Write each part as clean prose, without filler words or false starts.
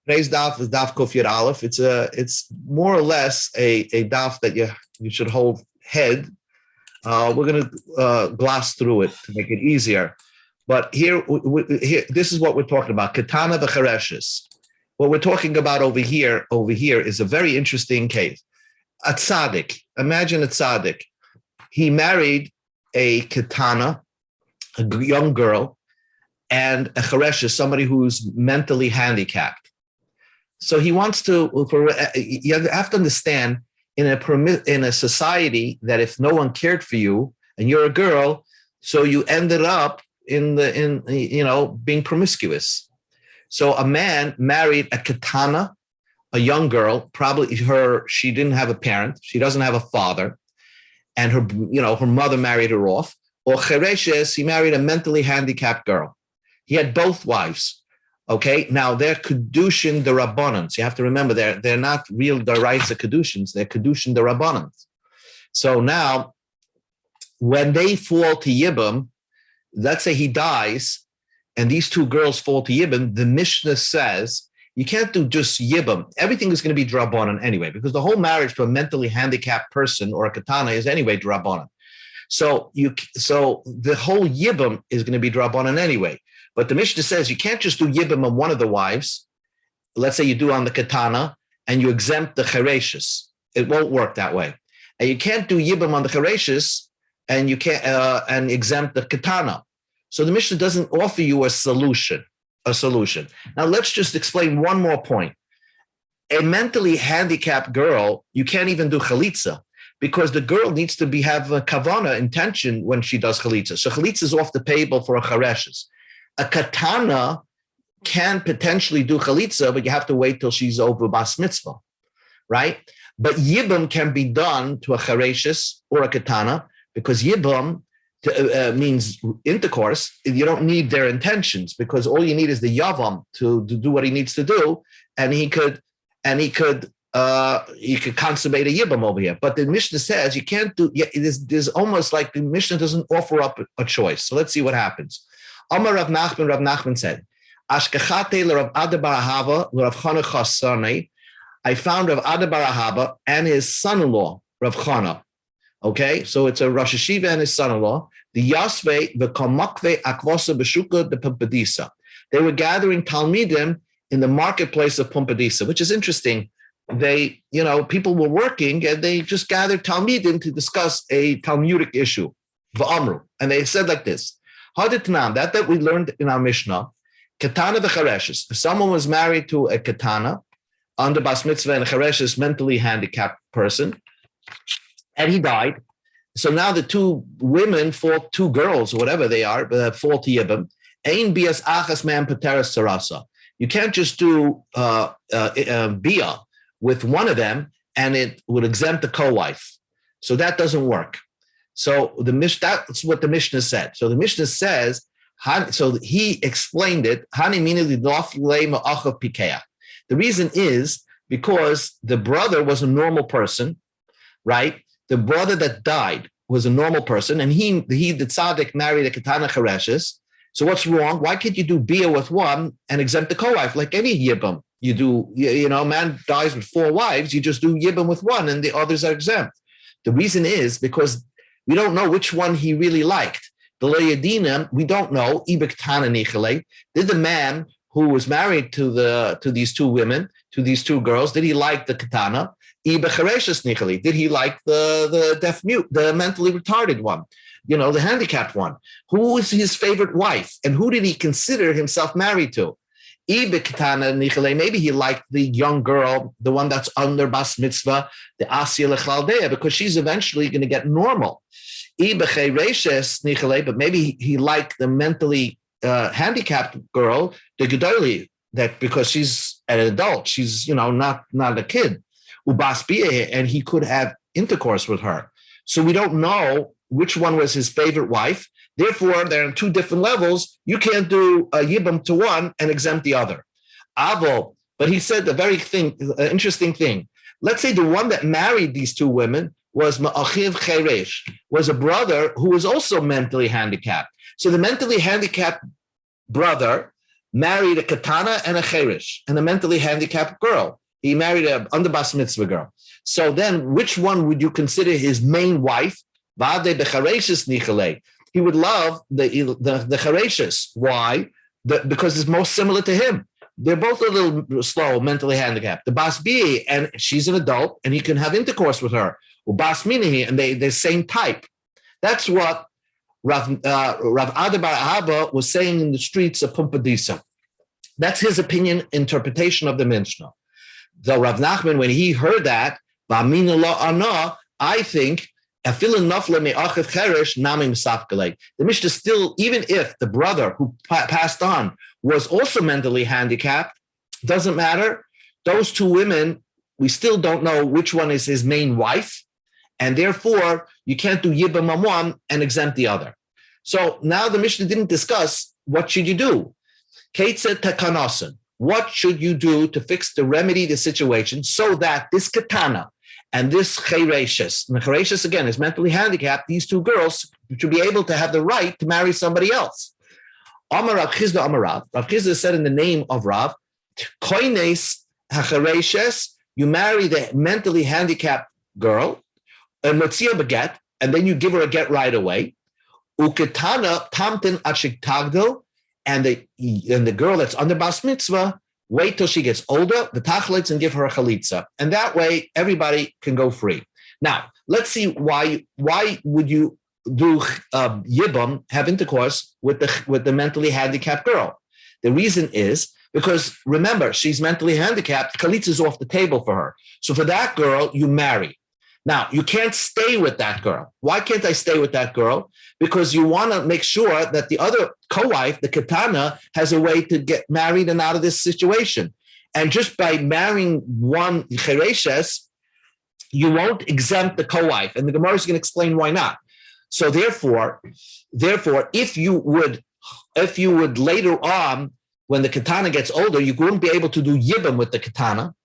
Today's daf is daf Kuf Yud Aleph. It's more or less a daf that you should hold head. We're going to gloss through it to make it easier. But here, this is what we're talking about: katana v'chareshes. What we're talking about over here is a very interesting case. A tzaddik. Imagine a tzaddik. He married a katana, a young girl, and a chareshes, somebody who's mentally handicapped. So he wants to. You have to understand, in a society that if no one cared for you and you're a girl, so you ended up in being promiscuous. So a man married a katana, a young girl, probably she didn't have a parent, she doesn't have a father, and her mother married her off. Or chereshes, he married a mentally handicapped girl. He had both wives. Okay, now they're kedushin derabbanans. You have to remember they're not real daraisa kedushins. They're kedushin derabbanans. So now, when they fall to yibum, let's say he dies, and these two girls fall to yibum. The Mishnah says you can't do just yibum. Everything is going to be drabanan anyway, because the whole marriage to a mentally handicapped person or a katana is anyway drabanan. So the whole yibum is going to be drabanan anyway. But the Mishnah says you can't just do yibum on one of the wives. Let's say you do on the katana and you exempt the chereshes. It won't work that way. And you can't do yibum on the chereshes and you can't and exempt the katana. So the Mishnah doesn't offer you a solution. Now let's just explain one more point. A mentally handicapped girl, you can't even do chalitza, because the girl needs to have a kavana, intention, when she does chalitza. So chalitza is off the table for a chareshes. A katana can potentially do chalitza, but you have to wait till she's over bas mitzvah, right? But yibum can be done to a chareshes or a katana, because yibum means intercourse. You don't need their intentions, because all you need is the yavam to do what he needs to do, and he could consummate a yibum over here. But the Mishnah says you can't do. There's almost like the Mishnah doesn't offer up a choice. So let's see what happens. Amar Rav Nachman said, Ashkechate l'Rav Ada bar Ahava l'Rav Chana chasarnei. I found Rav Ada bar Ahava and his son-in-law, Rav Chana. Okay, so it's a Rosh Hashiva and his son-in-law. The Yasve v'kamakve akvosa b'shuka de Pumpadisa. They were gathering Talmidim in the marketplace of Pumpadisa, which is interesting. People were working and they just gathered Talmidim to discuss a Talmudic issue. V'amru, and they said like this. Haditnam, that we learned in our Mishnah, katana v'chareshes. If someone was married to a katana under bas mitzvah and a chareshes, mentally handicapped person, and he died, so now the two two girls, or whatever they are, fall to yibum. Ein bias achas man pateras sarasa. You can't just do bia with one of them and it would exempt the co-wife. So that doesn't work. So that's what the Mishnah said. So the Mishnah says, so he explained it. The reason is because the brother was a normal person, right? The brother that died was a normal person, and the tzaddik married a katana chareshes. So what's wrong? Why can't you do bia with one and exempt the co-wife like any yibum? You do, a man dies with 4 wives, you just do yibum with one and the others are exempt. The reason is because we don't know which one he really liked. The Loyadina, we don't know. Did the man who was married to these two women, to these two girls, did he like the katana? Did he like the deaf mute, the mentally retarded one? The handicapped one. Who was his favorite wife? And who did he consider himself married to? Maybe he liked the young girl, the one that's under bas mitzvah, the Asya Lechaldeya, because she's eventually going to get normal. But maybe he liked the mentally handicapped girl, the Gedali, that because she's an adult, she's not a kid. And he could have intercourse with her. So we don't know which one was his favorite wife. Therefore, they're on 2 different levels. You can't do a yibum to one and exempt the other. Avo, but he said the very interesting thing. Let's say the one that married these 2 women was Ma'achiv Cheresh, was a brother who was also mentally handicapped. So the mentally handicapped brother married a katana and a cherish and a mentally handicapped girl. He married a under bas mitzvah girl. So then, which one would you consider his main wife? He would love the chereshes. Why? Because it's most similar to him. They're both a little slow, mentally handicapped. The bas bi, and she's an adult, and he can have intercourse with her. Bas minahi, and they're the same type. That's what Rav Ada bar Abba was saying in the streets of Pumpadisa. That's his opinion, interpretation of the Mishnah. So Rav Nachman, when he heard that, I think the Mishnah still, even if the brother who passed on was also mentally handicapped, doesn't matter. Those two women, we still don't know which one is his main wife, and therefore you can't do yibam on one and exempt the other. So now the Mishnah didn't discuss what should you do. Keitze tekanosen. What should you do to remedy the situation so that this katana and this chereshes, and the chereshes again is mentally handicapped, these two girls should be able to have the right to marry somebody else. Amar Rav Chizda Amar Rav. Rav Chizda said in the name of Rav, koines hachereshes, you marry the mentally handicapped girl, and motzia beget, and then you give her a get right away. Uketana tamtin achik tagdil, and the girl that's under bas mitzvah, wait till she gets older, the tachlitz, and give her a chalitza. And that way, everybody can go free. Now, let's see why would you do yibam, have intercourse with the mentally handicapped girl? The reason is because, remember, she's mentally handicapped, chalitza is off the table for her. So for that girl, you marry. Now, you can't stay with that girl. Why can't I stay with that girl? Because you want to make sure that the other co-wife, the katana, has a way to get married and out of this situation. And just by marrying one chereshes, you won't exempt the co-wife. And the Gemara is going to explain why not. So therefore, if you would later on, when the katana gets older, you wouldn't be able to do yibam with the katana.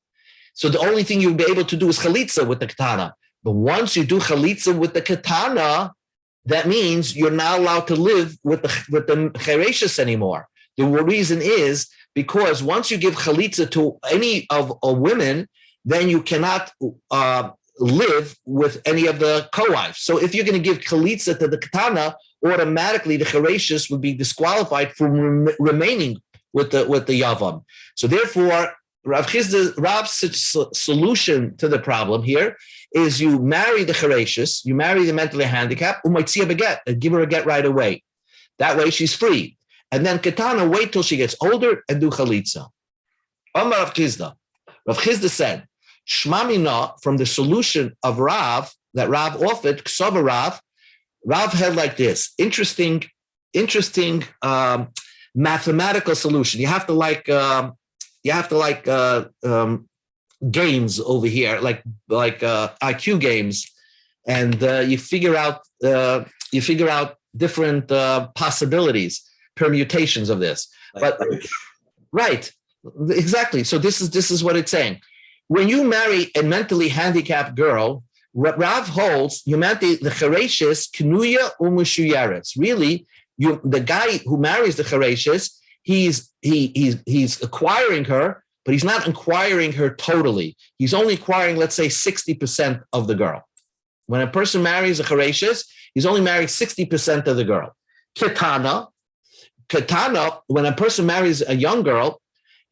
So the only thing you'll be able to do is chalitza with the katana. But once you do chalitza with the katana, that means you're not allowed to live with the chereshes anymore. The reason is because once you give chalitza to any of a women, then you cannot live with any of the co-wives. So if you're going to give chalitza to the katana, automatically the chereshes would be disqualified from remaining with the yavam. So therefore, Rav's solution to the problem here is you marry the chereshes, you marry the mentally handicapped, umaytzia beget, and give her a get right away. That way she's free. And then katana, wait till she gets older and do chalitza. Amar Rav Chizda. Rav Chizda said, Shmamina, from the solution of Rav, that Rav offered, Ksava Rav had like this, interesting mathematical solution. You have to like games over here, like IQ games, and you figure out different possibilities, permutations of this. But right, exactly. So this is what it's saying. When you marry a mentally handicapped girl, Rav holds the chereshes knuya umushuyaretz. Really, the guy who marries the chereshes, he's acquiring her, but he's not acquiring her totally. He's only acquiring, let's say, 60% of the girl. When a person marries a chereshes, he's only married 60% of the girl. Katana, when a person marries a young girl,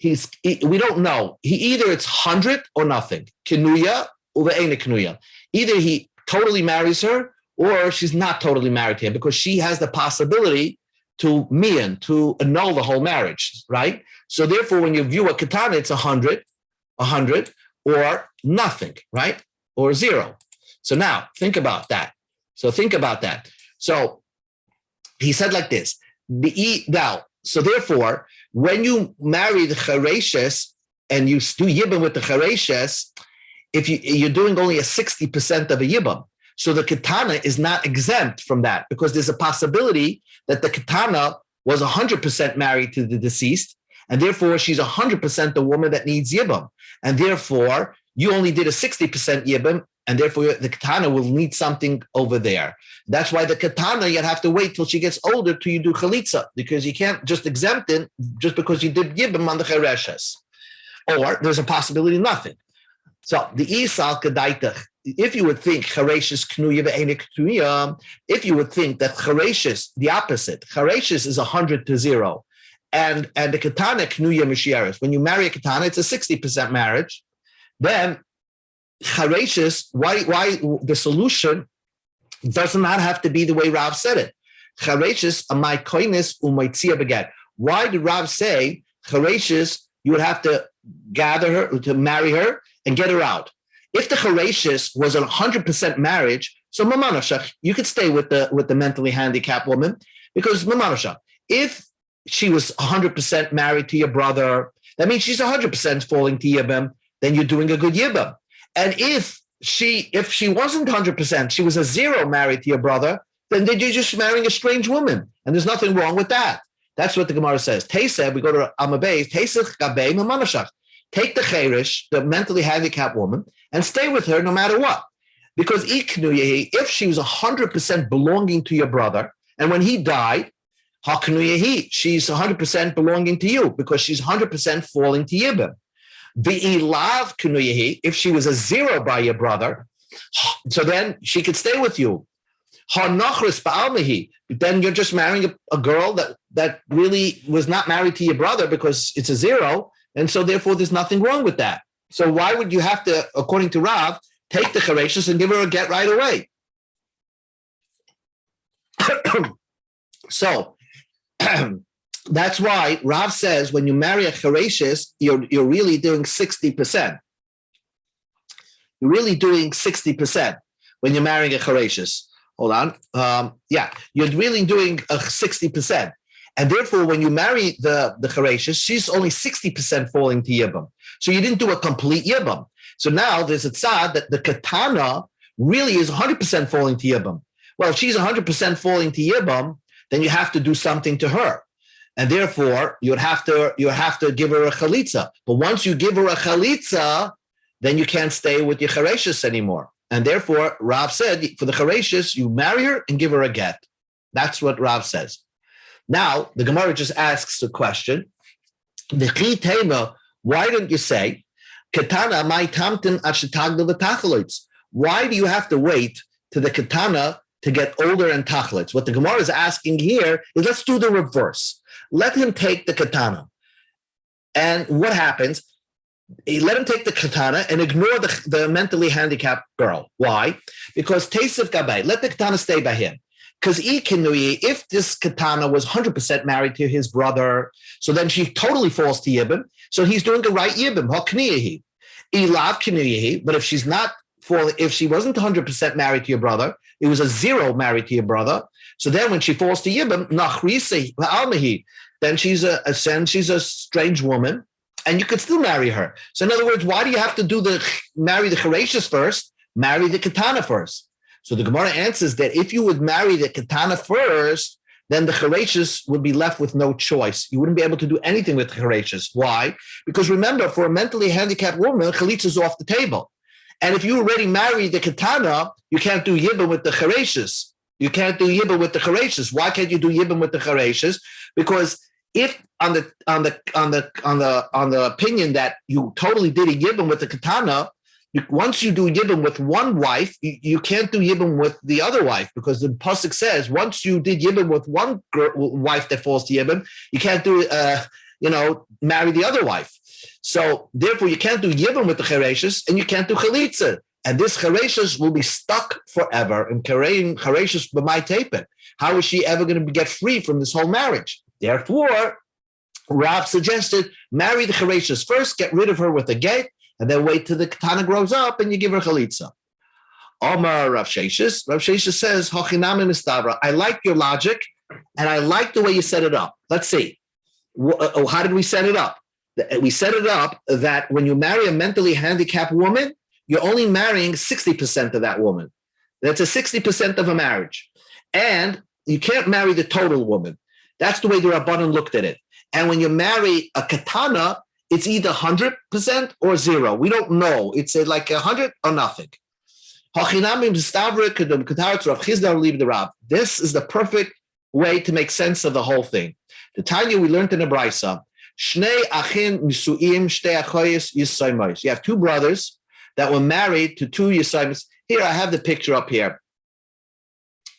we don't know. Either it's 100 or nothing. Kinuya uve'ena kinuya. Either he totally marries her or she's not totally married to him because she has the possibility to annul the whole marriage, right? So therefore, when you view a katana, it's 100, or nothing, right? Or zero. So now think about that. So he said like this. So therefore, when you marry the chereshes and you do yibam with the chereshes, if you're doing only a 60% of a yibam, so the katana is not exempt from that because there's a possibility that the katana was 100% married to the deceased, and therefore she's 100% the woman that needs yibam, and therefore you only did a 60% yibam, and therefore the katana will need something over there. That's why the katana, you'd have to wait till she gets older till you do chalitza, because you can't just exempt it just because you did yibam on the chereshes. Or there's a possibility of nothing. So the isal kadaitach, if you would think chereshes knuya ve'enik knuya, if you would think that chereshes, the opposite, chereshes is 100 to 0, and the katana knuya mishieres. When you marry a katana, it's a 60% marriage. Then chereshes, why the solution does not have to be the way Rav said it. Chereshes amai koines umaitzia beget. Why did Rav say chereshes? You would have to gather her, to marry her, and get her out. If the chereshes was a 100% marriage, so mamanoshach, you could stay with the mentally handicapped woman, because mamanoshach, if she was 100% married to your brother, that means she's 100% falling to yibam, then you're doing a good yibam. And if she wasn't 100%, she was a 0 married to your brother, then you're just marrying a strange woman, and there's nothing wrong with that. That's what the Gemara says. Teiseh, we go to Amabez, Teiseh gabei mamanoshach. Take the cheresh, the mentally handicapped woman, and stay with her no matter what. Because if she was 100% belonging to your brother, and when he died, she's 100% belonging to you, because she's 100% falling to Yibam. If she was a 0 by your brother, so then she could stay with you. Then you're just marrying a girl that really was not married to your brother, because it's a 0, and so therefore there's nothing wrong with that. So why would you have to, according to Rav, take the chereshes and give her a get right away? So that's why Rav says when you marry a chereshes, you're really doing 60%. You're really doing 60% when you're marrying a chereshes. Hold on. You're really doing a 60%. And therefore, when you marry the chereshes, she's only 60% falling to Yibam. So you didn't do a complete Yibam. So now there's a tzad that the katana really is 100% falling to Yibam. Well, if she's 100% falling to Yibam, then you have to do something to her. And therefore, you have to give her a chalitza. But once you give her a chalitza, then you can't stay with your chereshes anymore. And therefore, Rav said, for the chereshes, you marry her and give her a get. That's what Rav says. Now, the Gemara just asks the question, why don't you say, katana mai tamtin ashetagda v'tachalitz? Why do you have to wait to the katana to get older and tachlitz? What the Gemara is asking here is, let's do the reverse. Let him take the katana. And what happens? Let him take the katana and ignore the mentally handicapped girl. Why? Because Teisif Gabay, let the katana stay by him. Because if this katana was 100% married to his brother, so then she totally falls to Yibam. So he's doing the right Yibam. But if she's not falling, if she wasn't 100% married to your brother, it was a 0 married to your brother. So then when she falls to Yibam, then she's a strange woman, and you could still marry her. So in other words, why do you have to marry the chereshes first? Marry the katana first. So the Gemara answers that if you would marry the katana first, then the chereshes would be left with no choice. You wouldn't be able to do anything with the chereshes. Why? Because remember, for a mentally handicapped woman, chalitza is off the table. And if you already married the katana, you can't do yibam with the chereshes. You can't do yibam with the chereshes. Why can't you do yibam with the chereshes? Because if on the opinion that you totally did a yibam with the katana, once you do yibam with one wife, you can't do yibam with the other wife, because the pasuk says once you did yibam with one wife that falls to yibam, you can't do marry the other wife. So therefore, you can't do yibam with the chereshes, and you can't do chalitza, and this chereshes will be stuck forever. And chereshes b'may tepen. How is she ever going to get free from this whole marriage? Therefore, Rav suggested marry the chereshes first, get rid of her with a get, and then wait till the katana grows up and you give her chalitza. Omar Rav Sheshes. Rav Sheshes says, Hochinami mistabra. I like your logic, and I like the way you set it up. Let's see. How did we set it up? We set it up that when you marry a mentally handicapped woman, you're only marrying 60% of that woman. That's a 60% of a marriage. And you can't marry the total woman. That's the way the Rabbanan looked at it. And when you marry a katana, it's either 100% or 0. We don't know. It's like 100 or nothing. This is the perfect way to make sense of the whole thing. The Tanya we learned in the Brisa. You have two brothers that were married to two Yisaimis. Here, I have the picture up here.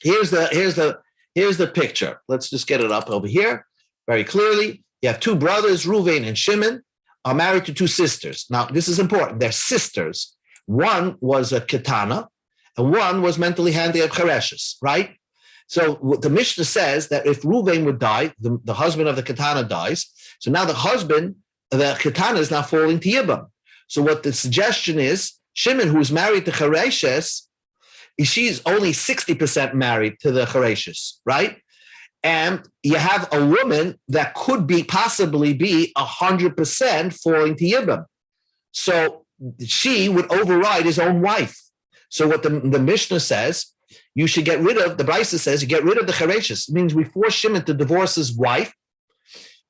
Here's the picture. Let's just get it up over here very clearly. You have two brothers, Reuven and Shimon, are married to two sisters. Now, this is important. They're sisters. One was a Ketana, and one was mentally handicapped Chereshes, right? So what the Mishnah says that if Reuven would die, the husband of the Ketana dies, so now the Ketana is now falling to Yibam. So what the suggestion is, Shimon, who's married to Chereshes, she's only 60% married to the Chereshes, right? And you have a woman that could possibly be 100% falling to Yibam. So she would override his own wife. So what the Mishnah says, you should get rid of, the Brisa says, you get rid of the Chereshes. It means we force Shimon to divorce his wife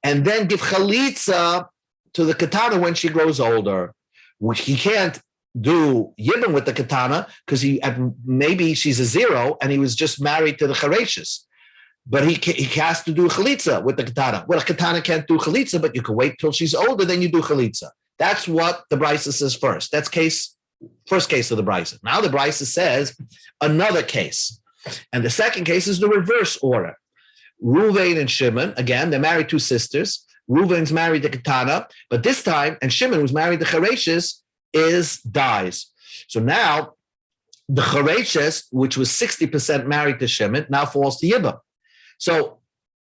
and then give Chalitza to the Ketana when she grows older, which he can't do Yibam with the Ketana because maybe she's a zero and he was just married to the Chereshes. But he has to do Chalitza with the Ketana. Well, a Ketana can't do Chalitza, but you can wait till she's older, then you do Chalitza. That's what the Brisa says first. That's first case of the Brisa. Now the Brisa says another case. And the second case is the reverse order. Reuven and Shimon, again, they're married two sisters. Reuven's married to Ketana, but this time, and Shimon, who's married to Chereshes, dies. So now the Chereshes, which was 60% married to Shimon, now falls to Yibam. So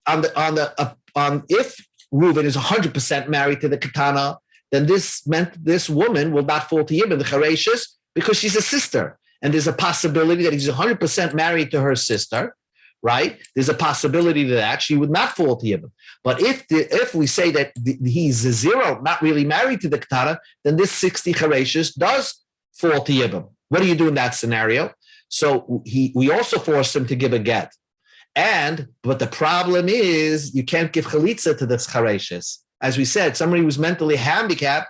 if Reuven is 100% married to the Ketana, then this meant this woman will not fall to Yibam, the Chereshes, because she's a sister. And there's a possibility that he's 100% married to her sister, right? There's a possibility that she would not fall to Yibam. But if we say that he's a zero, not really married to the Ketana, then this 60 Chereshes does fall to Yibam. What do you do in that scenario? So we also force him to give a get. But the problem is you can't give Chalitza to the Chereshes. As we said, somebody who's mentally handicapped,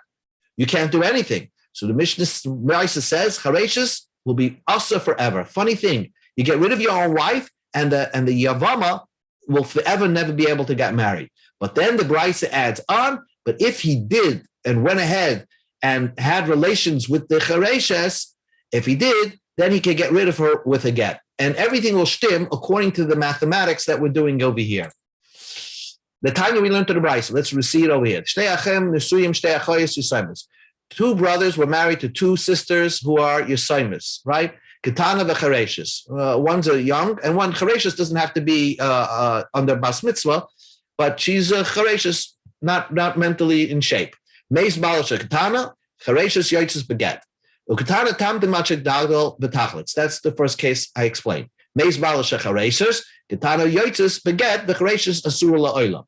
you can't do anything. So the Mishnah says Chereshes will be asa forever. Funny thing, you get rid of your own wife, and the Yavama will forever never be able to get married. But then the Brisa adds on, but if he did and went ahead and had relations with the Chereshes, if he did, then he can get rid of her with a get. And everything will stim according to the mathematics that we're doing over here. The time that we learned to the Brisa, let's see it over here. Two brothers were married to two sisters who are Yisaimis, right? Ketana v'Chereshes. One's a young, and one Chereshes doesn't have to be under Bas Mitzvah, but she's a Chereshes, not mentally in shape. Meis Balasha Ketana, Chereshes Yoitzes Beget. Uketana Tamdim Machik Dagel Betachlitz. That's the first case I explained. Meis Balasha Chereshes, Ketana Yoitzes Beget, the Chereshes Asur La'olam.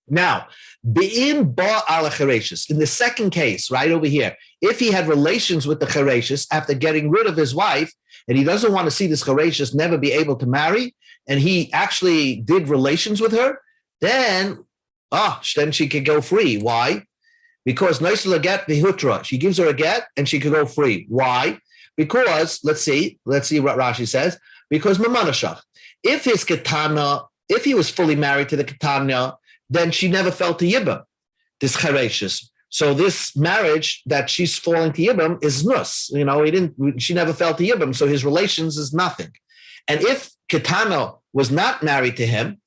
Now, Be'im Ba Ala Chereshes. In the second case, right over here, if he had relations with the Chereshes after getting rid of his wife, and he doesn't want to see this Chereshes never be able to marry, and he actually did relations with her, then she could go free. Why? Because Noisla get Behutra. She gives her a get and she could go free. Why? Because, let's see what Rashi says, because Mamanashach. If his Ketana, if he was fully married to the Ketana, then she never fell to Yibam, this Chereshes. So this marriage that she's falling to Yibam is nus. She never fell to Yibam, so his relations is nothing. And if Ketana was not married to him,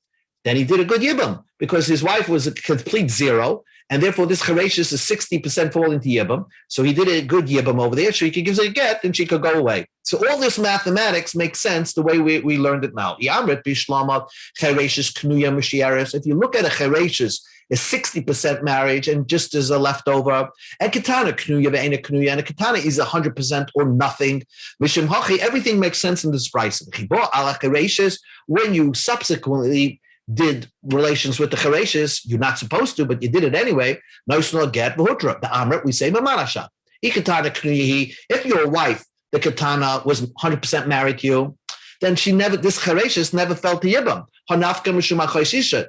then he did a good Yibam, because his wife was a complete zero, and therefore this Chereshes is 60% falling to Yibam. So he did a good Yibam over there, so he could give her a get, and she could go away. So all this mathematics makes sense the way we learned it now. If you look at a Chereshes, is 60% marriage and just as a leftover. And Ketana Knuya, Ve'ena Knuya, and a Ketana is 100% or nothing. Mishim Hachi, everything makes sense in this price. When you subsequently did relations with the Chereshes, you're not supposed to, but you did it anyway. No get v'hutra. The Amrit, we say Mamanasha. If your wife, the Ketana, was 100% married to you, then this Chereshes never fell to Yibam.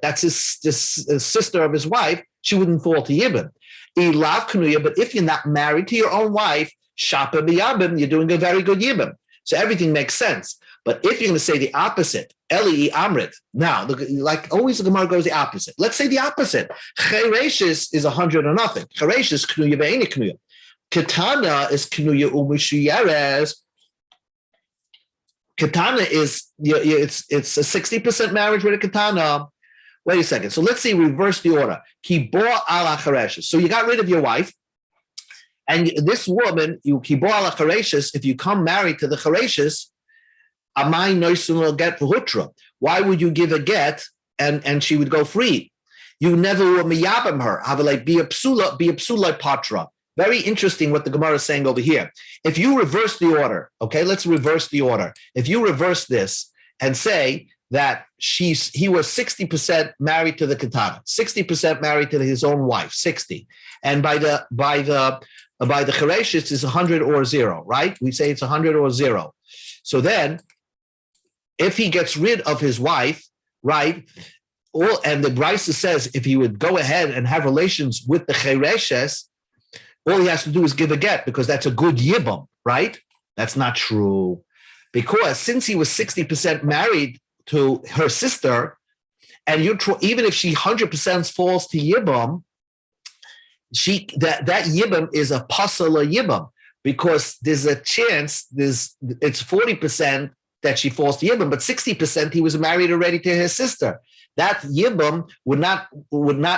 That's his sister of his wife. She wouldn't fall to Yibam. But if you're not married to your own wife, Shapa b'yabim, you're doing a very good yibam. So everything makes sense. But if you're going to say the opposite, Eli Amrit, now, like always the Gemara goes the opposite. Let's say the opposite. Chereshes is 100 or nothing. Chereshes knuya ve'eni knuya. Katana is knuya u'mishiyeres. Katana is, it's a 60% marriage with a katana. Wait a second. So let's see, reverse the order. Ki bo ala chereshes. So you got rid of your wife. And this woman, ki bo ala chereshes, if you come married to the chereshes, amai noisun will get v'hutra. Why would you give a get and she would go free? You never will miyabim her. Have like be a psula patra. Very interesting what the Gemara is saying over here. If you reverse the order, okay, let's reverse the order. If you reverse this and say that he was 60% married to the katana, 60% married to his own wife, 60, and by the chereshes it's 100 or 0, right? We say it's 100 or 0. So then, if he gets rid of his wife, right, and the Brisa says if he would go ahead and have relations with the chereshes, all he has to do is give a get because that's a good yibam, right? That's not true. Because since he was 60% married to her sister, and even if she 100% falls to yibam, that yibam is a pasala yibam because there's a chance it's 40% that she falls to yibam, but 60% he was married already to his sister. That yibam would not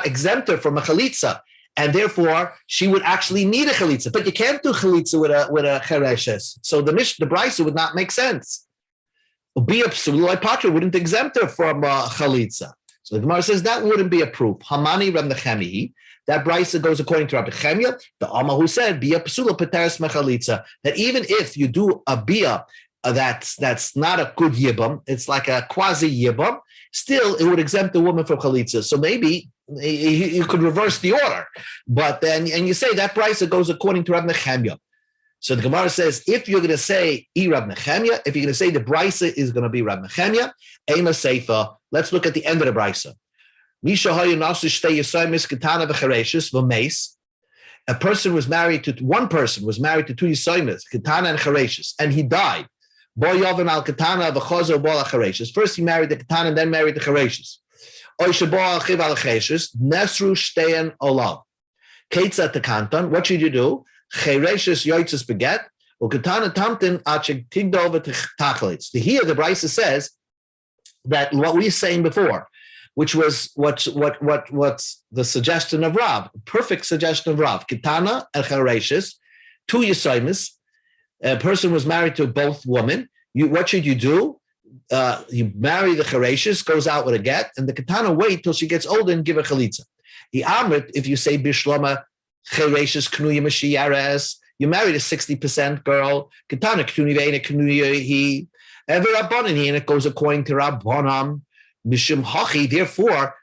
exempt her from a chalitza, and therefore she would actually need a chalitza. But you can't do chalitza with a chereshes, so the brisa would not make sense. Be a psulai patra wouldn't exempt her from chalitza. So the Gemara says that wouldn't be a proof. Hamani Rab Nechemi. That brisa goes according to Rabbi Chemia, the Amma who said be a psula pateres mechalitza. That even if you do a bia that's not a good yibam, it's like a quasi yibam, still it would exempt the woman from chalitza. So maybe you could reverse the order, but then and you say that brisa goes according to Rab Nechemia. So the Gemara says if you're going to say Rab Nechemia, if you're going to say the brisa is going to be Rab Nechemia, Ema Seifa. Let's look at the end of the brisa. A person was married to one person was married to two yisoimes, katana and chereshes, and he died. First he married the katana and then married the chereshes. What should you do? Chereshes yoitzes beget, or katana tamtin achig tigdova tachlitz. Here the Brisa says that what we were saying before, which was what's the suggestion of Rav, perfect suggestion of Rav. Kitana and chereshes, two yisoimes. A person was married to both women. What should you do? You marry the chereshes, goes out with a get, and the katana wait till she gets older and give a chalitza. The amrit, if you say bishlama chereshes knuya mashiyares, you married a 60% girl. Katana knuya ve'ena knuya he ever rabbanan he, and it goes according to Rabbanam. Mishum hachi, therefore,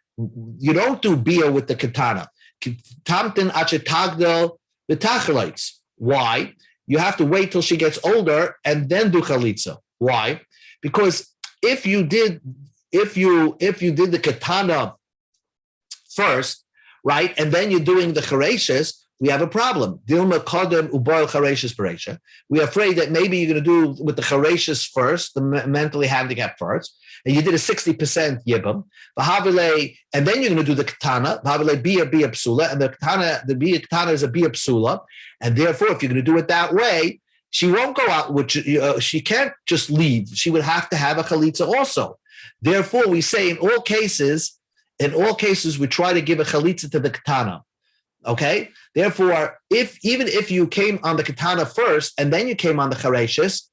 you don't do bia with the katana. Tamtin achetagdel v'tachalites. Why? You have to wait till she gets older and then do chalitza. Why? Because if you did the katana first, right, and then you're doing the chereshes, we have a problem. Dilma kodem uboil chereshes bereisha. We're afraid that maybe you're going to do with the chereshes first, the mentally handicapped first, and you did a 60% yibam, and then you're going to do the katana, bia psula, and the katana is a bia psula, and therefore, if you're going to do it that way, she won't go out. She can't just leave. She would have to have a chalitza also. Therefore, we say in all cases, we try to give a chalitza to the katana. Okay. Therefore, even if you came on the katana first and then you came on the chereshes,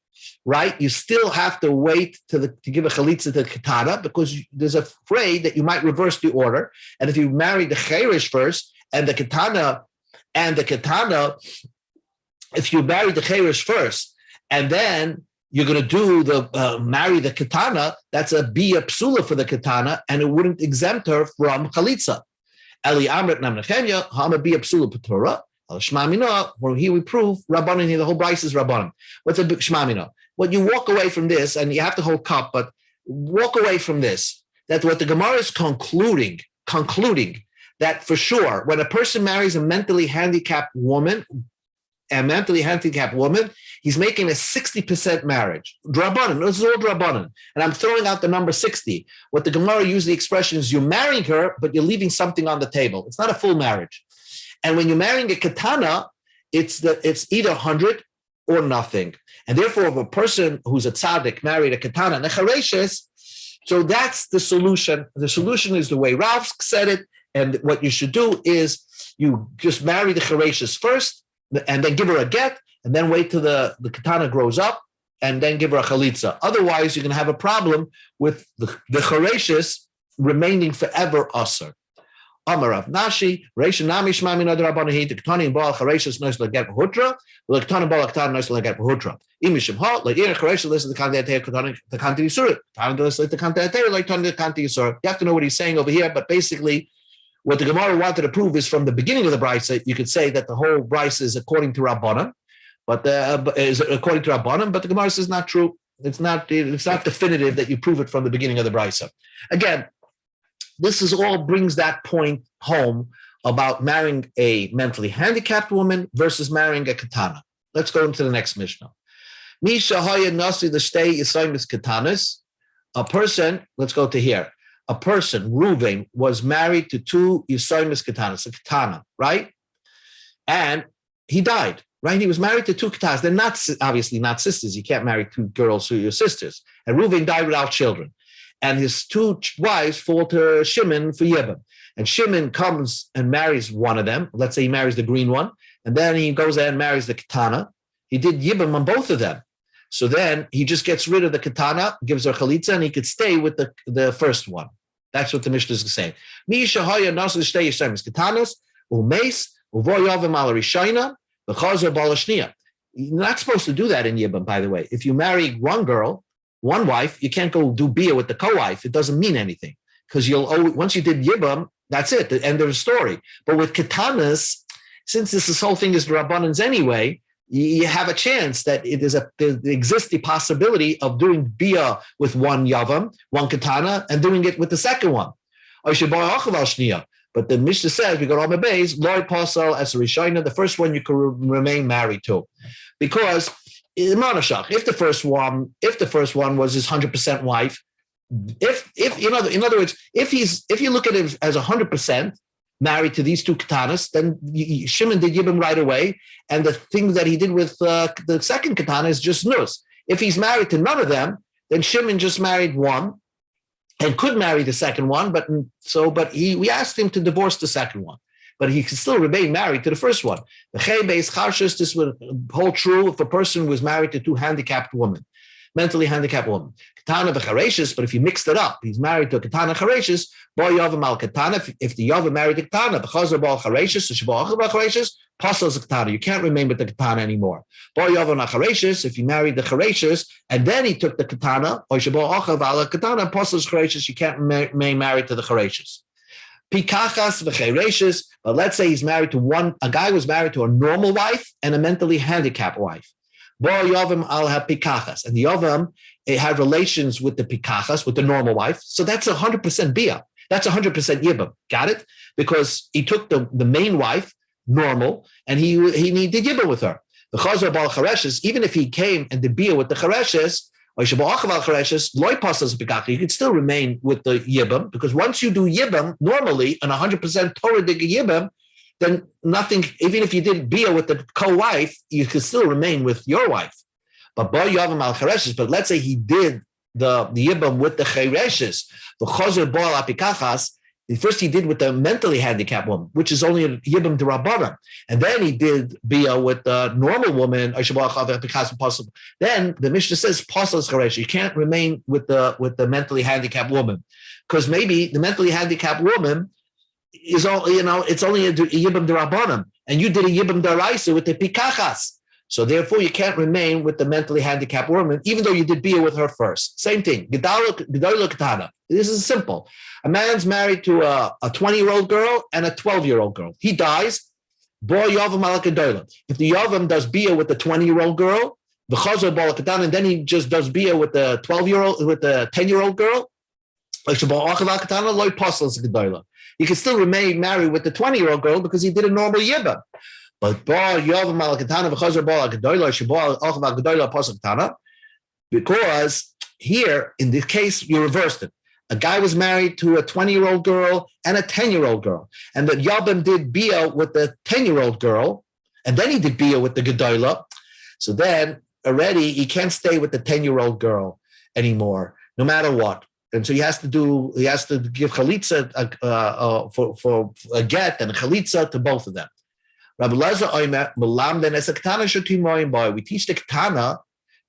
right, you still have to wait to give a chalitza to the katana because there's afraid that you might reverse the order. And if you marry the cheresh first and the katana, if you marry the cheresh first and then you're going to do marry the katana, that's a bia psula for the katana, and it wouldn't exempt her from chalitza. Eli Amrit Nam Nechemia, Hama bia psula patura. Shmamina, where here we prove Rabbanan here, the whole Bryce is Rabbanan. What's a Shmamina? When you walk away from this, and you have to hold cup, but walk away from this, that what the Gemara is concluding that for sure, when a person marries a mentally handicapped woman, a mentally handicapped woman, he's making a 60% marriage. Drabanan, this is all drabanan. And I'm throwing out the number 60. What the Gemara uses the expression is you're marrying her, but you're leaving something on the table. It's not a full marriage. And when you're marrying a katana, it's either 100 or nothing. And therefore, if a person who's a tzaddik married a katana and a chareshes, so that's the solution. The solution is the way Rav said it. And what you should do is you just marry the chareshes first, and then give her a get, and then wait till the katana grows up, and then give her a chalitza. Otherwise, you're going to have a problem with the chareshes remaining forever asur. Amar Rav Nashi, Reisha Nami Shma Min Adar Rabbanan, the katana in Baal chareshes knows to get behutra, the katana Baal katana knows to get behutra. Imishim ha like in a chareshes listen to the kanti katana the kanti yisur. Katana listen to the kanti like the kanti yisur. You have to know what he's saying over here, but basically, what the Gemara wanted to prove is from the beginning of the brisa, you could say that the whole brisa is according to Rabbanan, but the Gemara says not true. It's not definitive that you prove it from the beginning of the brisa. Again, this is all brings that point home about marrying a mentally handicapped woman versus marrying a katana. Let's go into the next Mishnah. Misha haya nasi l'shtei yisaymis katanas. A person, let's go to here. A person, Reuven, was married to two Yisaymis katanas, a katana, right? And he died, right? He was married to two katanas. They're not, obviously not sisters. You can't marry two girls who are your sisters. And Reuven died without children. And his two wives fall to Shimon for Yibam. And Shimon comes and marries one of them. Let's say he marries the green one. And then he goes there and marries the katana. He did Yibam on both of them. So then he just gets rid of the katana, gives her chalitza, and he could stay with the first one. That's what the Mishnah is saying. You're not supposed to do that in Yibam, by the way. If you marry one girl, one wife, you can't go do bia with the co-wife. It doesn't mean anything because once you did Yibam, that's it, the end of the story. But with katanas, since this whole thing is the Rabbanans anyway, you have a chance that there exists the possibility of doing bia with one yavam, one katana, and doing it with the second one. But the Mishnah says, we got on the base, Lord Pasal as a Rishona, the first one you could remain married to. Because if the first one was his 100% wife, in other words, if you look at it as 100%, married to these two katanas, then Shimon did Yibam right away, and the thing that he did with the second katana is just nus. If he's married to none of them, then Shimon just married one and could marry the second one, but we asked him to divorce the second one, but he could still remain married to the first one. The Chaybeis Charshus, this would hold true if a person was married to two mentally handicapped women. Katana v'chareshes, but if you mixed it up, he's married to a katana chareshes, bo yavam al katana, if the yavam married the katana, b'chazer b'al chareshes, so shebo achav chareshes, pasals katana, you can't remain with the katana anymore. Bo yavam al chareshes, if you married the chareshes, and then he took the katana, or shebo achav al katana, pasals chareshes, you can't remain married to the chareshes. Pikachas v'chareshes, but let's say he's married to a guy was married to a normal wife and a mentally handicapped wife. Bo yavam al ha-pikachas, and the yavam had relations with the pikachas, with the normal wife. So that's 100% bia. That's 100% yibam. Got it? Because he took the main wife, normal, and he did yibam with her. The chazar bal chareshes, even if he came and did bia with the chareshes, you could still remain with the yibam, because once you do yibam normally, an 100% Torah dig yibam, then nothing, even if you did bia with the co-wife, you could still remain with your wife. But let's say he did the yibam with the chereshes, the chozer bal apikachas. First he did with the mentally handicapped woman, which is only a yibam derabbanan, and then he did bia with the normal woman. Then the Mishnah says pasal cheresh. You can't remain with the mentally handicapped woman, because maybe the mentally handicapped woman is all it's only a yibam derabbanan, and you did a yibam daraisa with the pikachas. So therefore, you can't remain with the mentally handicapped woman, even though you did bia with her first. Same thing. Gedalo katana. This is simple. A man's married to a 20-year-old girl and a 12-year-old girl. He dies. Bo yavam ala gedola. If the yavam does bia with the 20-year-old girl, the chazor bal katana, and then he just does bia with the 10-year-old girl, he can still remain married with the 20-year-old girl because he did a normal yibam. But because here in this case you reversed it. A guy was married to a 20-year-old girl and a 10-year-old girl, and the Yabam did bia with the 10-year-old girl, and then he did bia with the Gedola. So then already he can't stay with the 10-year-old girl anymore, no matter what. And so he has to give chalitza for a get and a chalitza to both of them. Rabbi Lezer Oimer, we teach the Ketana,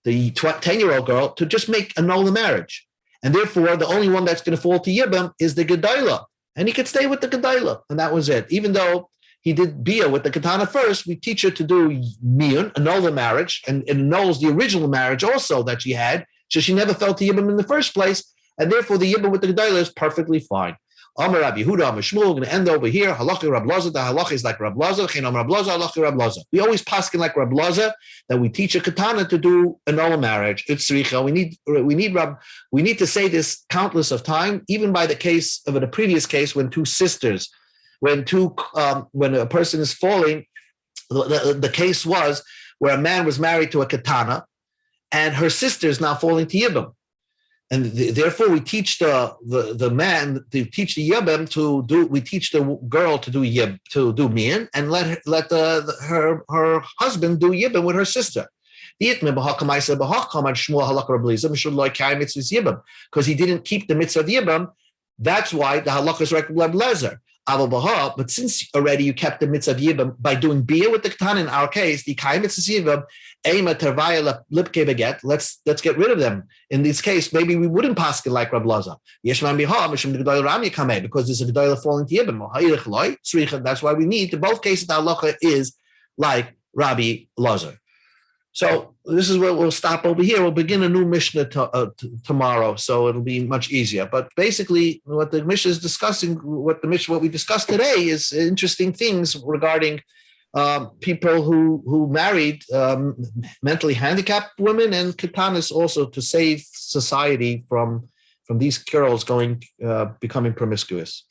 the 10-year-old girl, to just annul the marriage. And therefore, the only one that's going to fall to Yibam is the Gedola. And he could stay with the Gedola. And that was it. Even though he did Bia with the Ketana first, we teach her to do Miyun, annul the marriage, and annuls the original marriage also that she had. So she never fell to Yibam in the first place. And therefore, the Yibam with the Gedola is perfectly fine. Amar Rabbi Yehuda, Amar Shmuel, going to end over here. Halacha Rab Laza, the halacha is like Rab Laza. Chin Amar Rab Laza, halacha Rab Laza. We always paskin like Rab Laza that we teach a katana to do annul a marriage. It's tzricha. We need to say this countless of time, even by the case of the previous case when two sisters, when a person is falling. The case was where a man was married to a katana, and her sister is now falling to Yibam. And therefore, we teach the man to teach the yibam to do. We teach the girl to do mian, and let her husband do yibam with her sister. Because he didn't keep the mitzvah of yibam, that's why the halakha is like Reb Lezer. But since already you kept the mitzvah of yibam by doing bia with the katan, in our case, the kai mitzvah yibam, ema tervaya lipke beget. Let's get rid of them. In this case, maybe we wouldn't pass it like Rab Laza. Yeshman biha mishum gedolah rami kameh, because there's a gedolah falling to yibam. That's why we need. In both cases, the halacha is like Rabbi Lazer. So this is where we'll stop over here. We'll begin a new Mishnah tomorrow, so it'll be much easier. But basically, what the Mishnah is discussing, what we discussed today, is interesting things regarding people who married mentally handicapped women and katanas, also to save society from these girls becoming promiscuous.